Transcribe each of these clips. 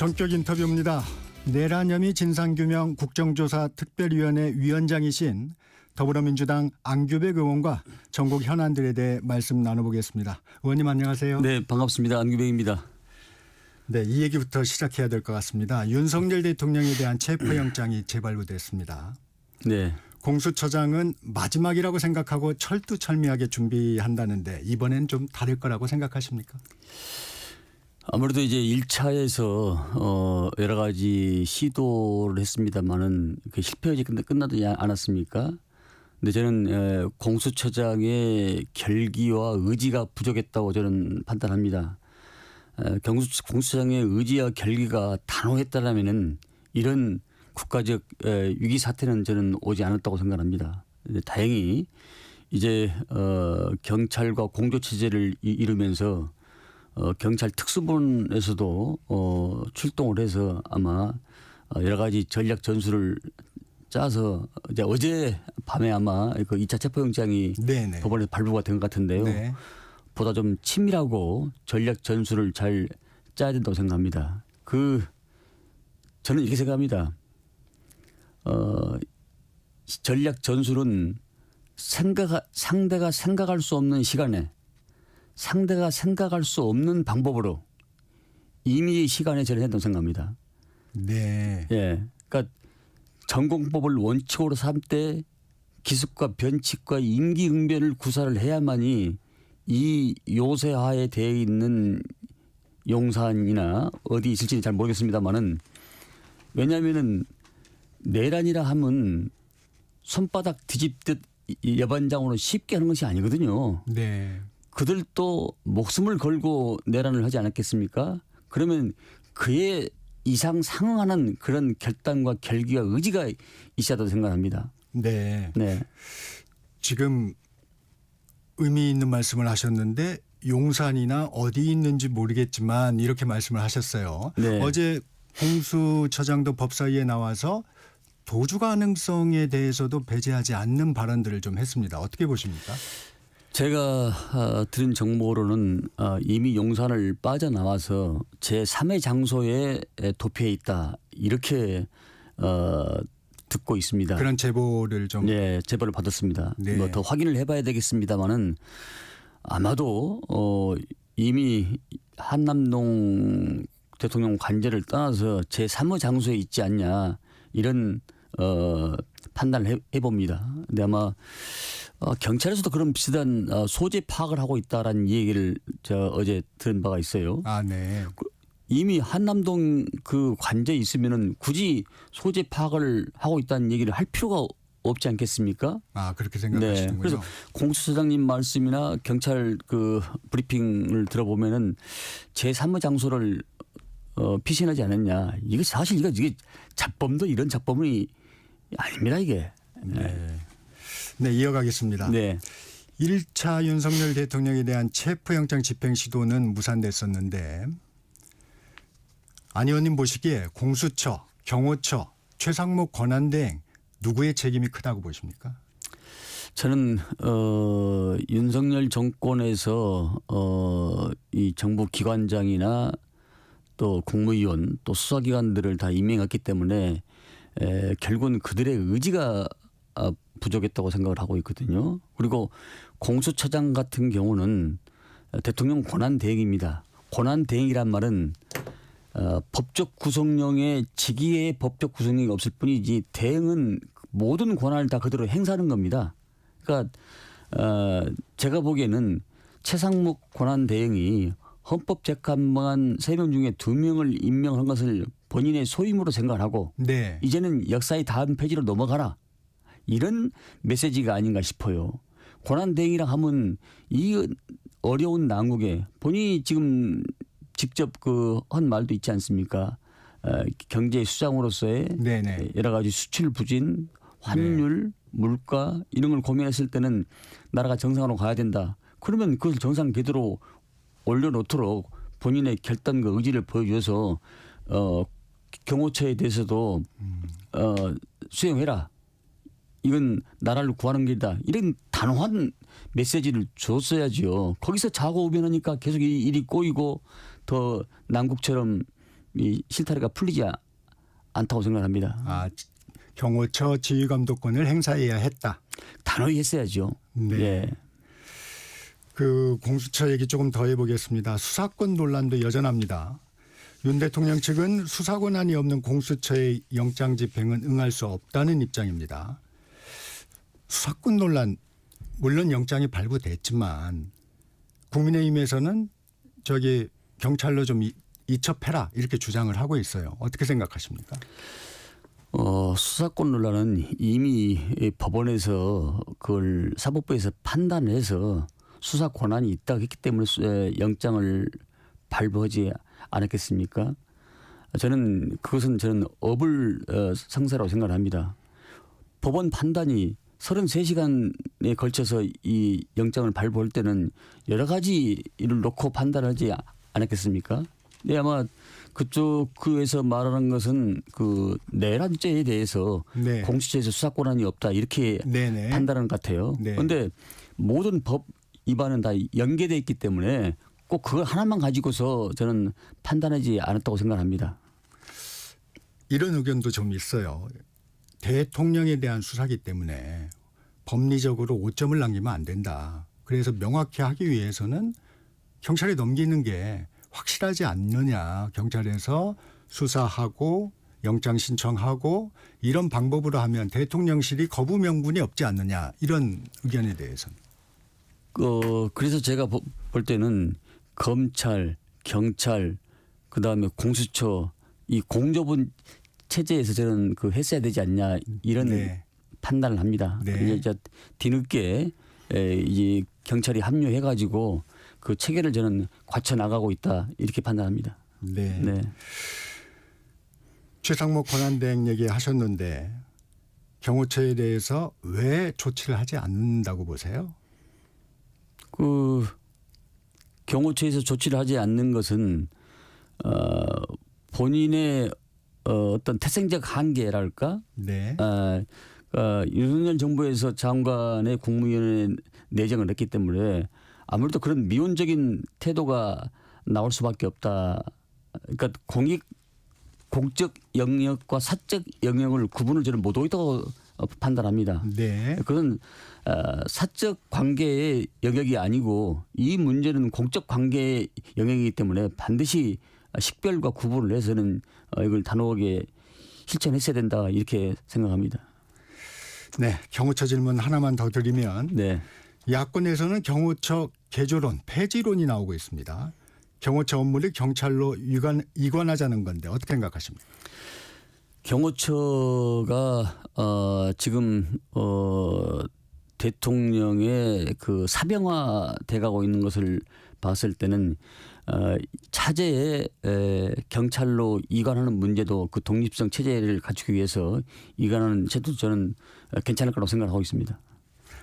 전격 인터뷰입니다. 내란 혐의 진상규명 국정조사 특별위원회 위원장이신 더불어민주당 안규백 의원과 전국 현안들에 대해 말씀 나눠보겠습니다. 의원님 안녕하세요. 네, 반갑습니다. 안규백입니다. 네, 이 얘기부터 시작해야 될 것 같습니다. 윤석열 대통령에 대한 체포영장이 재발부됐습니다. 네. 공수처장은 마지막이라고 생각하고 철두철미하게 준비한다는데 이번엔 좀 다를 거라고 생각하십니까? 아무래도 이제 1차에서 여러 가지 시도를 했습니다만은 그 실패하지 끝나지 않았습니까? 근데 저는 공수처장의 결기와 의지가 부족했다고 저는 판단합니다. 공수처장의 의지와 결기가 단호했다라면은 이런 국가적 위기 사태는 저는 오지 않았다고 생각합니다. 다행히 이제 경찰과 공조 체제를 이루면서 경찰 특수본에서도 출동을 해서 아마 여러 가지 전략 전술을 짜서 이제 어제 밤에 아마 그 2차 체포영장이 네네. 법원에서 발부가 된 것 같은데요. 네. 보다 좀 친밀하고 전략 전술을 잘 짜야 된다고 생각합니다. 저는 이렇게 생각합니다. 전략 전술은 상대가 생각할 수 없는 시간에 상대가 생각할 수 없는 방법으로 임의의 시간에 저는 했다고 생각합니다. 네. 예, 그러니까 전공법을 원칙으로 삼되 기습과 변칙과 임기응변을 구사를 해야만이 이 요새하에 되어 있는 용산이나 어디 있을지는 잘 모르겠습니다만은 왜냐하면은 내란이라 하면 손바닥 뒤집듯 예반장으로 쉽게 하는 것이 아니거든요. 네. 그들도 목숨을 걸고 내란을 하지 않았겠습니까? 그러면 그에 이상 상응하는 그런 결단과 결기와 의지가 있어야 한다고 생각합니다. 네. 네. 지금 의미 있는 말씀을 하셨는데 용산이나 어디 있는지 모르겠지만 이렇게 말씀을 하셨어요. 네. 어제 공수처장도 법사위에 나와서 도주 가능성에 대해서도 배제하지 않는 발언들을 좀 했습니다. 어떻게 보십니까? 제가 들은 정보로는 이미 용산을 빠져나와서 제3의 장소에 도피해 있다 이렇게 듣고 있습니다. 그런 제보를 좀. 네, 제보를 받았습니다. 네. 뭐 더 확인을 해봐야 되겠습니다만은 아마도 이미 한남동 대통령 관저를 떠나서 제3의 장소에 있지 않냐 이런 판단을 해봅니다. 근데 아마 경찰에서도 그런 비슷한 소재 파악을 하고 있다라는 얘기를 어제 들은 바가 있어요. 아, 네. 이미 한남동 그 관저에 있으면은 굳이 소재 파악을 하고 있다는 얘기를 할 필요가 없지 않겠습니까? 아, 그렇게 네. 생각하시는군요. 그래서 공수처장님 말씀이나 경찰 그 브리핑을 들어보면은 제3의 장소를 피신하지 않았냐. 이게 사실 이게 잡범도 이런 잡범이 아닙니다 이게. 네. 네, 이어가겠습니다. 네. 1차 윤석열 대통령에 대한 체포영장 집행 시도는 무산됐었는데 안 의원님 보시기에 공수처, 경호처, 최상목 권한대행 누구의 책임이 크다고 보십니까? 저는 윤석열 정권에서 이 정부 기관장이나 또 국무위원 또 수사기관들을 다 임명했기 때문에 결국은 그들의 의지가 부족했다고 생각을 하고 있거든요. 그리고 공수처장 같은 경우는 대통령 권한대행입니다. 권한대행이란 말은 법적 구성령에 직위의 법적 구성령이 없을 뿐이지 대행은 모든 권한을 다 그대로 행사하는 겁니다. 그러니까 제가 보기에는 최상목 권한대행이 헌법재판관 3명 중에 2명을 임명한 것을 본인의 소임으로 생각을 하고 네. 이제는 역사의 다음 페이지로 넘어가라. 이런 메시지가 아닌가 싶어요. 권한대행이라 하면 이 어려운 난국에 본인이 지금 직접 한 말도 있지 않습니까? 경제 수장으로서의 네네. 여러 가지 수출 부진, 환율, 물가 이런 걸 고민했을 때는 나라가 정상으로 가야 된다. 그러면 그것을 정상 궤도로 올려놓도록 본인의 결단과 의지를 보여줘서 경호처에 대해서도 수행해라. 이건 나라를 구하는 길이다. 이런 단호한 메시지를 줬어야지요. 거기서 자고 우변하니까 계속 이 일이 꼬이고 더 난국처럼 이 실타래가 풀리지 않다고 생각합니다. 아, 경호처 지휘감독권을 행사해야 했다. 단호히 했어야죠. 네. 예. 그 공수처 얘기 조금 더 해보겠습니다. 수사권 논란도 여전합니다. 윤 대통령 측은 수사 권한이 없는 공수처의 영장 집행은 응할 수 없다는 입장입니다. 수사권 논란 물론 영장이 발부됐지만 국민의힘에서는 저기 경찰로 좀 이첩해라 이렇게 주장을 하고 있어요. 어떻게 생각하십니까? 수사권 논란은 이미 법원에서 그걸 사법부에서 판단해서 수사 권한이 있다고 했기 때문에 영장을 발부하지 않았겠습니까? 그것은 저는 어불 성사라고 생각을 합니다. 법원 판단이 33시간에 걸쳐서 이 영장을 발부할 때는 여러 가지를 놓고 판단하지 않았겠습니까? 네, 아마 그에서 말하는 것은 그 내란죄에 대해서 네. 공수처에서 수사 권한이 없다 이렇게 네네. 판단하는 것 같아요. 네. 그런데 모든 법 위반은 다 연계되어 있기 때문에 꼭 그걸 하나만 가지고서 저는 판단하지 않았다고 생각합니다. 이런 의견도 좀 있어요. 대통령에 대한 수사기 때문에 법리적으로 오점을 남기면 안 된다. 그래서 명확히 하기 위해서는 경찰에 넘기는 게 확실하지 않느냐. 경찰에서 수사하고 영장 신청하고 이런 방법으로 하면 대통령실이 거부 명분이 없지 않느냐. 이런 의견에 대해서는. 그래서 제가 볼 때는 검찰, 경찰, 그다음에 공수처 이 공조분 체제에서 저는 했어야 되지 않냐 이런 네. 판단을 합니다. 네. 이제 뒤늦게 이 경찰이 합류해가지고 그 체계를 저는 과쳐 나가고 있다 이렇게 판단합니다. 네. 네. 최상목 권한대행 얘기하셨는데 경호처에 대해서 왜 조치를 하지 않는다고 보세요? 그 경호처에서 조치를 하지 않는 것은 본인의 어떤 태생적 한계랄까? 네. 윤석열 정부에서 장관의 국무위원회 내정을 했기 때문에 아무래도 그런 미온적인 태도가 나올 수밖에 없다. 그러니까 공적 영역과 사적 영역을 구분을 저는 못하고 있다고 판단합니다. 네. 그건 사적 관계의 영역이 아니고 이 문제는 공적 관계의 영역이기 때문에 반드시 식별과 구분을 해서는 이걸 단호하게 실천했어야 된다 이렇게 생각합니다. 네. 경호처 질문 하나만 더 드리면 네. 야권에서는 경호처 개조론, 폐지론이 나오고 있습니다. 경호처 업무를 경찰로 이관하자는 건데 어떻게 생각하십니까? 경호처가 지금 대통령의 그 사병화 돼가고 있는 것을 봤을 때는 차제에 경찰로 이관하는 문제도 그 독립성 체제를 갖추기 위해서 이관하는 제도 저는 괜찮을 거라고 생각하고 있습니다.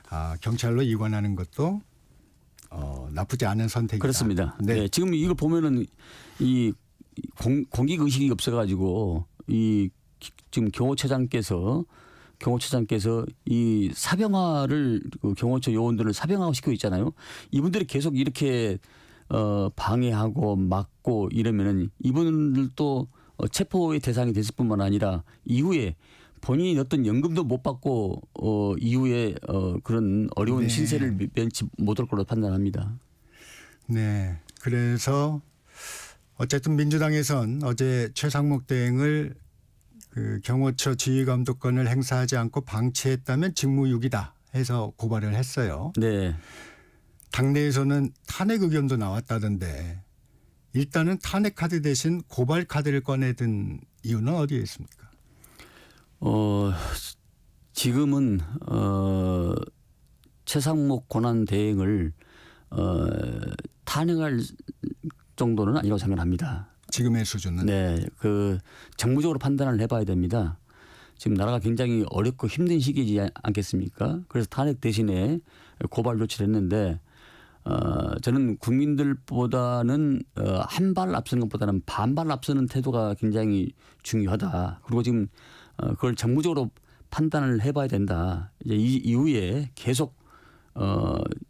아, 경찰로 이관하는 것도 나쁘지 않은 선택이다. 그렇습니다. 네. 네, 지금 이걸 보면은 이 공익 의식이 없어가지고 이 지금 경호처장께서 이 사병화를 그 경호처 요원들을 사병화시키고 시키고 있잖아요. 이분들이 계속 이렇게 방해하고 막고 이러면은 이분들도 체포의 대상이 됐을 뿐만 아니라 이후에 본인이 어떤 연금도 못 받고 이후에 그런 어려운 네. 신세를 면치 못할 거로 판단합니다. 네. 그래서 어쨌든 민주당에선 어제 최상목 대행을 그 경호처 지휘감독권을 행사하지 않고 방치했다면 직무유기다 해서 고발을 했어요. 네. 당내에서는 탄핵 의견도 나왔다던데 일단은 탄핵 카드 대신 고발 카드를 꺼내든 이유는 어디에 있습니까? 지금은 최상목 권한 대행을 탄핵할 정도는 아니라고 생각합니다. 지금의 수준은. 네, 그 정무적으로 판단을 해봐야 됩니다. 지금 나라가 굉장히 어렵고 힘든 시기지 않겠습니까? 그래서 탄핵 대신에 고발 조치를 했는데 저는 국민들보다는 한 발 앞서는 것보다는 반발 앞서는 태도가 굉장히 중요하다. 그리고 지금 그걸 정무적으로 판단을 해봐야 된다. 이제 이후에 계속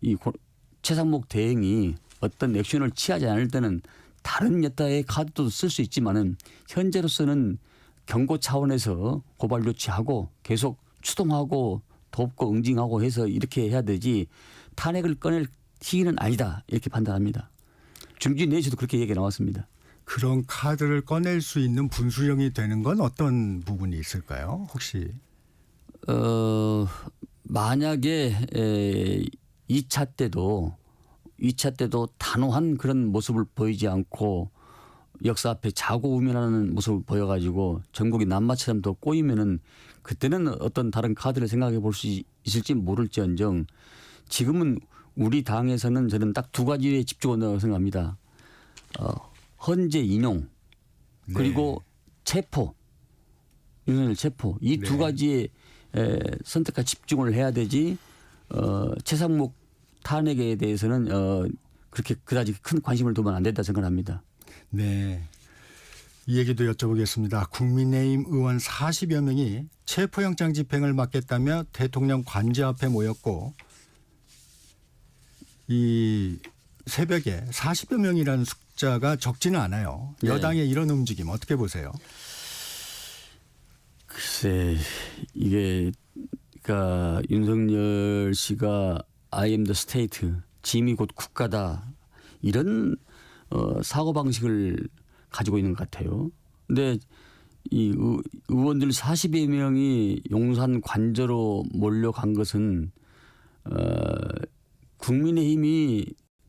이 최상목 대행이 어떤 액션을 취하지 않을 때는 다른 여타의 카드도 쓸 수 있지만은 현재로서는 경고 차원에서 고발 조치하고 계속 추동하고 돕고 응징하고 해서 이렇게 해야 되지 탄핵을 꺼낼 시기는 아니다 이렇게 판단합니다. 중진 내에서도 그렇게 얘기가 나왔습니다. 그런 카드를 꺼낼 수 있는 분수령이 되는 건 어떤 부분이 있을까요? 혹시? 만약에 2차 때도 단호한 그런 모습을 보이지 않고 역사 앞에 자고우면하는 모습을 보여가지고 전국이 남마처럼 더 꼬이면은 그때는 어떤 다른 카드를 생각해 볼 수 있을지 모를지언정 지금은 우리 당에서는 저는 딱 두 가지에 집중한다고 생각합니다. 헌재 인용 그리고 체포, 윤석열 체포 이 두 네. 가지에 선택과 집중을 해야 되지 최상목 탄핵에 대해서는 그렇게 그다지 큰 관심을 두면 안 된다 생각합니다. 네. 이 얘기도 여쭤보겠습니다. 국민의힘 의원 40여 명이 체포영장 집행을 막겠다며 대통령 관저 앞에 모였고 이 새벽에 40여 명이라는 숫자가 적지는 않아요. 네. 여당의 이런 움직임 어떻게 보세요? 글쎄 이게 그러니까 윤석열 씨가 I am the state 짐이 곧 국가다 이런 사고 방식을 가지고 있는 것 같아요. 근데 이 의원들 40여 명이 용산 관저로 몰려간 것은 국민의힘이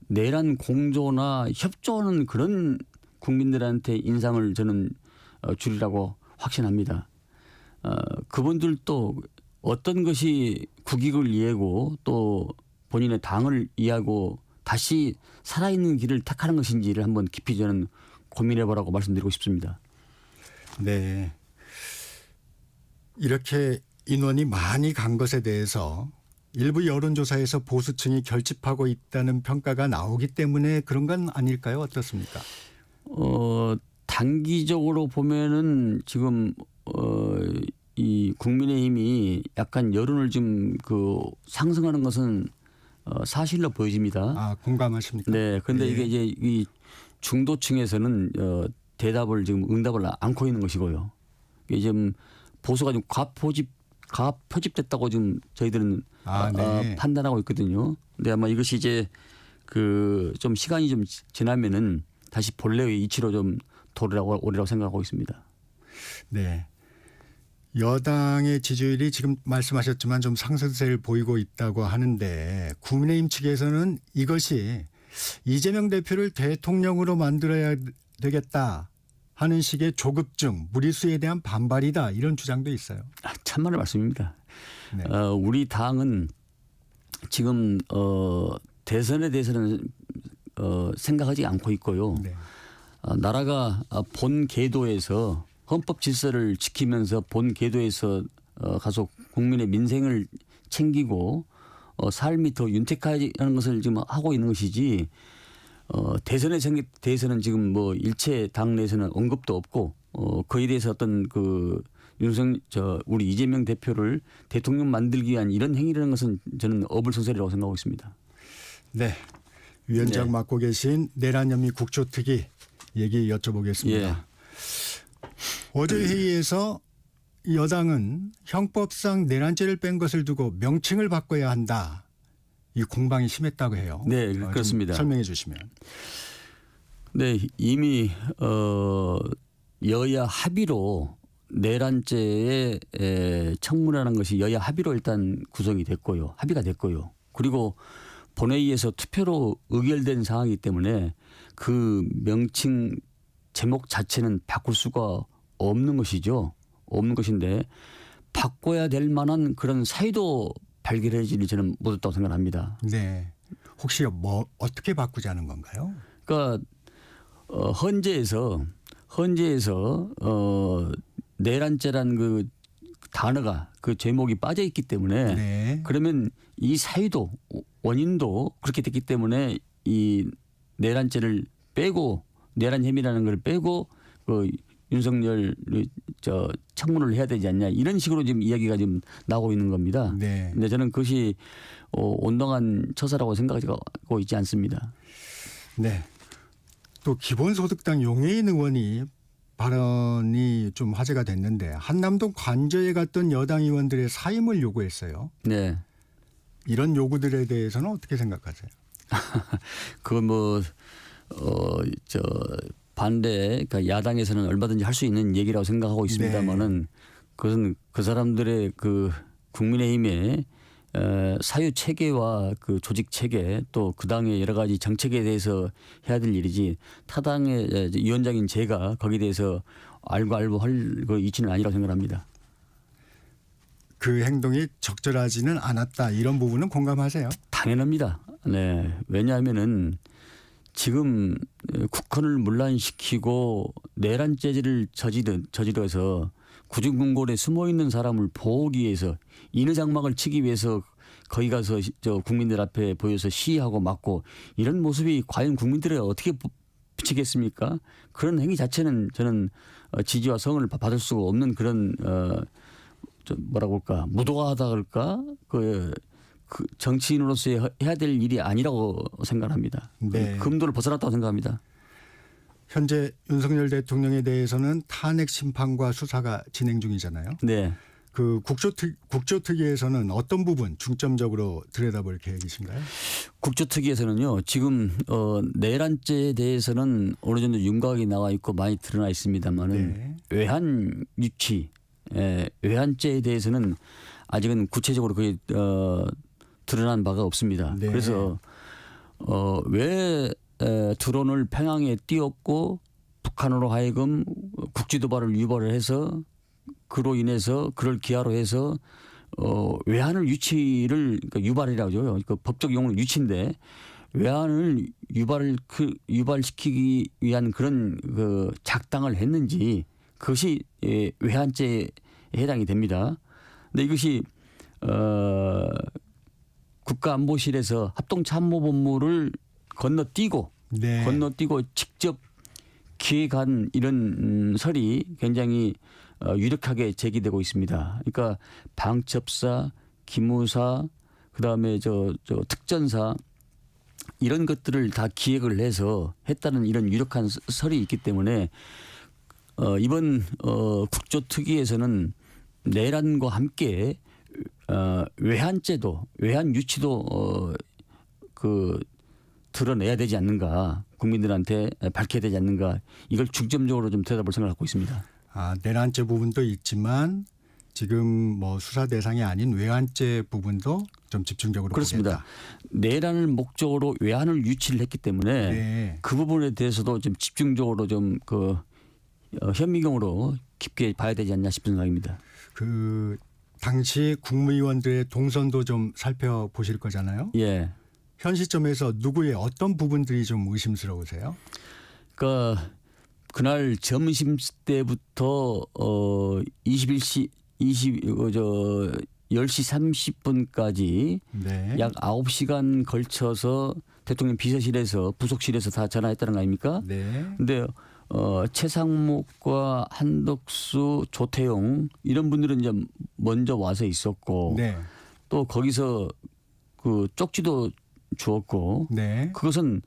내란 공조나 협조하는 그런 국민들한테 인상을 저는 주리라고 확신합니다. 그분들도 어떤 것이 국익을 이해고 또 본인의 당을 이해하고 다시 살아있는 길을 택하는 것인지를 한번 깊이 저는 고민해보라고 말씀드리고 싶습니다. 네. 이렇게 인원이 많이 간 것에 대해서 일부 여론조사에서 보수층이 결집하고 있다는 평가가 나오기 때문에 그런 건 아닐까요? 어떻습니까? 단기적으로 보면은 지금 이 국민의힘이 약간 여론을 좀 상승하는 것은 사실로 보여집니다. 아, 공감하십니까? 네. 그런데 예. 이게 이제 이 중도층에서는 대답을 지금 응답을 않고 있는 것이고요. 이게 지금 보수가 좀 가표집됐다고 지금 저희들은 판단하고 있거든요. 근데 아마 이것이 이제 좀 시간이 좀 지나면은 다시 본래의 이치로 좀 오리라고 생각하고 있습니다. 네. 여당의 지지율이 지금 말씀하셨지만 좀 상승세를 보이고 있다고 하는데 국민의힘 측에서는 이것이 이재명 대표를 대통령으로 만들어야 되겠다 하는 식의 조급증, 무리수에 대한 반발이다 이런 주장도 있어요. 참말의 말씀입니다. 네. 우리 당은 지금 대선에 대해서는 생각하지 않고 있고요. 네. 나라가 본 궤도에서 헌법 질서를 지키면서 본 궤도에서 가서 국민의 민생을 챙기고 삶이 더 윤택하는 것을 지금 하고 있는 것이지 대선은 지금 뭐 일체 당 내에서는 언급도 없고 그에 대해서 어떤 우리 이재명 대표를 대통령 만들기 위한 이런 행위라는 것은 저는 어불성설이라고 생각하고 있습니다. 네. 위원장 네. 맡고 계신 내란혐의 국조특위 얘기 여쭤보겠습니다. 예. 어제 회의에서 여당은 형법상 내란죄를 뺀 것을 두고 명칭을 바꿔야 한다. 이 공방이 심했다고 해요. 네, 좀 그렇습니다. 설명해 주시면. 네, 이미 여야 합의로 내란죄의 청문회라는 것이 여야 합의로 일단 구성이 됐고요. 합의가 됐고요. 그리고 본회의에서 투표로 의결된 상황이기 때문에 그 명칭 제목 자체는 바꿀 수가 없는 것이죠. 없는 것인데 바꿔야 될 만한 그런 사유도 발견해지니 저는 못했다고 생각합니다. 네. 혹시 뭐 어떻게 바꾸자는 건가요? 그러니까 헌재에서 내란죄란 그 단어가 그 제목이 빠져 있기 때문에 네. 그러면 이 사유도 원인도 그렇게 됐기 때문에 이 내란죄를 빼고 내란 혐의라는 걸 빼고 윤석열 청문을 해야 되지 않냐 이런 식으로 지금 이야기가 지금 나오고 있는 겁니다. 네. 근데 저는 그것이 온당한 처사라고 생각하고 있지 않습니다. 네. 또 기본소득당 용해인 의원이 발언이 좀 화제가 됐는데 한남동 관저에 갔던 여당 의원들의 사임을 요구했어요. 네. 이런 요구들에 대해서는 어떻게 생각하세요? 그건 저 반대, 그러니까 야당에서는 얼마든지 할 수 있는 얘기라고 생각하고 있습니다만은 그것은 그 사람들의 그 국민의힘의 사유 체계와 그 조직 체계 또 그 당의 여러 가지 정책에 대해서 해야 될 일이지 타당의 위원장인 제가 거기에 대해서 알고 할 그 이치는 아니라고 생각합니다. 그 행동이 적절하지는 않았다. 이런 부분은 공감하세요? 당연합니다. 네. 왜냐하면은 지금 국헌을 문란시키고 내란 재질을 저지러서 구중궁궐에 숨어 있는 사람을 보호하기 위해서 인의장막을 치기 위해서 거기 가서 저 국민들 앞에 보여서 시위하고 막고 이런 모습이 과연 국민들에 어떻게 비치겠습니까? 그런 행위 자체는 저는 지지와 성을 받을 수가 없는 그런 좀 뭐라고 할까 무도하다 그럴까 그 정치인으로서 해야 될 일이 아니라고 생각합니다. 네. 금도를 벗어났다고 생각합니다. 현재 윤석열 대통령에 대해서는 탄핵 심판과 수사가 진행 중이잖아요. 네. 그 국조특위에서는 어떤 부분 중점적으로 들여다볼 계획이신가요? 국조특위에서는요. 지금 내란죄에 대해서는 어느 정도 윤곽이 나와 있고 많이 드러나 있습니다만은 네. 외환 유치, 외환죄에 대해서는 아직은 구체적으로 그게 드러난 바가 없습니다. 네. 그래서 왜 드론을 평양에 띄웠고 북한으로 하여금 국지도발을 유발을 해서 그로 인해서 그걸 기하로 해서 외환을 유치를 그러니까 유발이라고요. 그 법적 용어는 유치인데 외환을 유발시키기 위한 그런 그 작당을 했는지 그것이 외환죄에 해당이 됩니다. 근데 이것이 국가안보실에서 합동참모본부를 건너뛰고 네. 직접 기획한 이런 설이 굉장히 유력하게 제기되고 있습니다. 그러니까 방첩사, 기무사, 그다음에 저 특전사 이런 것들을 다 기획을 해서 했다는 이런 유력한 설이 있기 때문에 이번 국조특위에서는 내란과 함께 외환죄도 외환 유치도 그 드러내야 되지 않는가 국민들한테 밝혀야 되지 않는가 이걸 중점적으로 좀 들여다볼 생각을 갖고 있습니다. 내란죄 부분도 있지만 지금 뭐 수사 대상이 아닌 외환죄 부분도 좀 집중적으로 그렇습니다. 보겠다. 내란을 목적으로 외환을 유치를 했기 때문에 네. 그 부분에 대해서도 좀 집중적으로 좀 그 현미경으로 깊게 봐야 되지 않냐 싶은 생각입니다. 그 당시 국무위원들의 동선도 좀 살펴보실 거잖아요. 예. 현 시점에서 누구의 어떤 부분들이 좀 의심스러우세요? 그러니까 그날 점심 때부터 10시 10시 30분까지 네. 약 9시간 걸쳐서 대통령 비서실에서 부속실에서 다 전화했다는 거 아닙니까? 네. 근데 최상목과 한덕수, 조태용 이런 분들은 이제 먼저 와서 있었고 네. 또 거기서 그 쪽지도 주었고 네. 그것은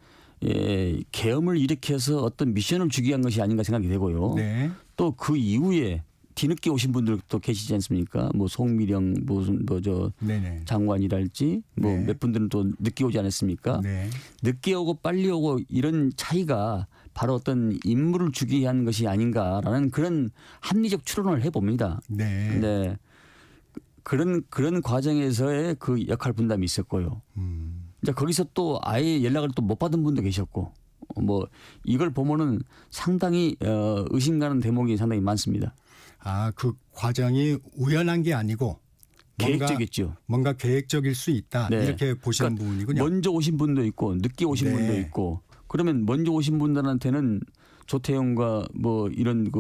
계엄을 일으켜서 어떤 미션을 주기 위한 것이 아닌가 생각이 되고요. 네. 또 그 이후에 뒤늦게 오신 분들도 계시지 않습니까? 뭐 송미령 무슨 네네. 장관이랄지 뭐 네. 몇 분들은 또 늦게 오지 않았습니까? 네. 늦게 오고 빨리 오고 이런 차이가 바로 어떤 임무를 주기 위한 것이 아닌가라는 그런 합리적 추론을 해봅니다. 네. 네. 그런 과정에서의 그 역할 분담이 있었고요. 이제 거기서 또 아예 연락을 또 못 받은 분도 계셨고 뭐 이걸 보면은 상당히 의심 가는 대목이 상당히 많습니다. 그 과정이 우연한 게 아니고 계획적이었죠. 뭔가 계획적일 수 있다. 네. 이렇게 보시는 그러니까 부분이군요. 먼저 오신 분도 있고 늦게 오신 네. 분도 있고 그러면 먼저 오신 분들한테는 조태용과 뭐 이런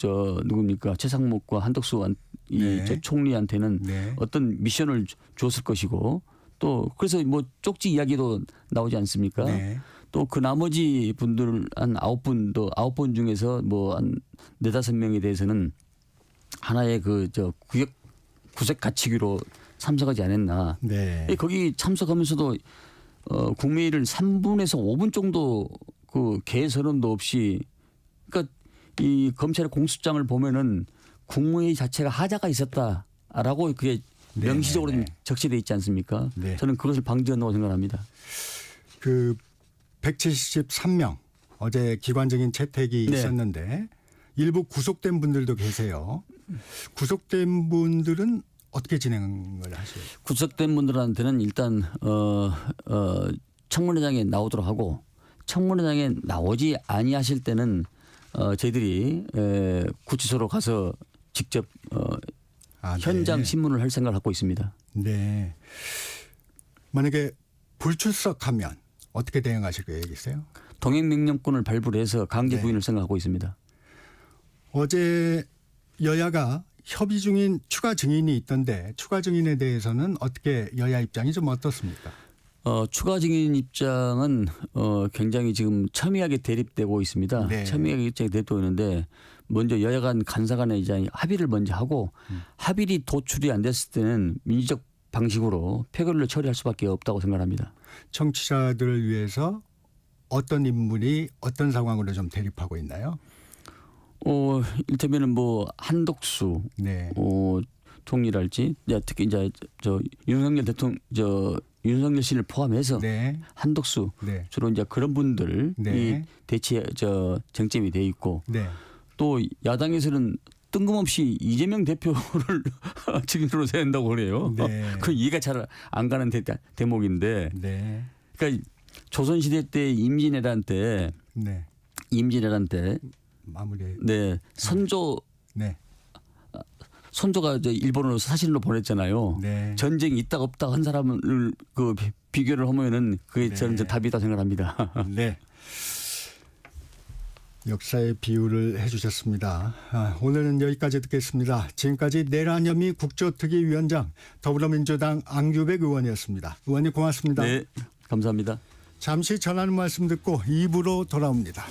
누굽니까 최상목과 한덕수 네. 저 총리한테는 네. 어떤 미션을 줬을 것이고 또 그래서 뭐 쪽지 이야기도 나오지 않습니까? 네. 또 그 나머지 분들 한 9분 중에서 뭐 한 4-5명에 대해서는 하나의 구색 갖추기로 참석하지 않았나. 네. 거기 참석하면서도 국회의를 3분에서 5분 정도 그 개선언도 없이 그러니까 이 검찰의 공소장을 보면은 국무회의 자체가 하자가 있었다라고 그게 네, 명시적으로 네, 네. 적시돼 있지 않습니까? 네. 저는 그것을 방지한다고 생각합니다. 그 173명 어제 기관적인 채택이 네. 있었는데 일부 구속된 분들도 계세요. 구속된 분들은 어떻게 진행을 하세요? 구속된 분들한테는 일단 청문회장에 나오도록 하고 청문회장에 나오지 아니하실 때는 저희들이 구치소로 가서 직접 아, 현장 네. 신문을 할 생각을 갖고 있습니다. 네. 만약에 불출석하면 어떻게 대응하실 계획이세요? 동행명령권을 발부를 해서 강제 네. 구인을 생각하고 있습니다. 어제 여야가 협의 중인 추가 증인이 있던데 추가 증인에 대해서는 어떻게 여야 입장이 좀 어떻습니까? 추가 증인 입장은 굉장히 지금 첨예하게 대립되고 있습니다. 네. 첨예하게 입장이 대립되고 있는데 먼저 여야 간 간사 간의 이제 합의를 먼저 하고 합의이 도출이 안 됐을 때는 민주적 방식으로 표결을 처리할 수밖에 없다고 생각합니다. 청취자들을 위해서 어떤 인물이 어떤 상황으로 좀 대립하고 있나요? 일테면은 뭐 한덕수 네. 총리랄지 특히 이제 저 윤석열 대통령 윤석열 씨를 포함해서 네. 한덕수 네. 주로 이제 그런 분들이 네. 대치 쟁점이 돼 있고 네. 또 야당에서는 뜬금없이 이재명 대표를 증인으로 세운다고 그래요. 네. 그 이해가 잘 안 가는 대목인데, 네. 그러니까 조선시대 때 임진왜란 때 네. 마무리. 네 선조 네. 선조가 이제 일본으로 사신으로 보냈잖아요. 네. 전쟁이 있다 없다 한 사람을 그 비교를 하면은 그게 네. 저는 이제 답이다 생각합니다. 네. 역사의 비유를 해주셨습니다. 오늘은 여기까지 듣겠습니다. 지금까지 내란혐의 국조특위위원장 더불어민주당 안규백 의원이었습니다. 의원님 고맙습니다. 네, 감사합니다. 잠시 전하는 말씀 듣고 2부로 돌아옵니다.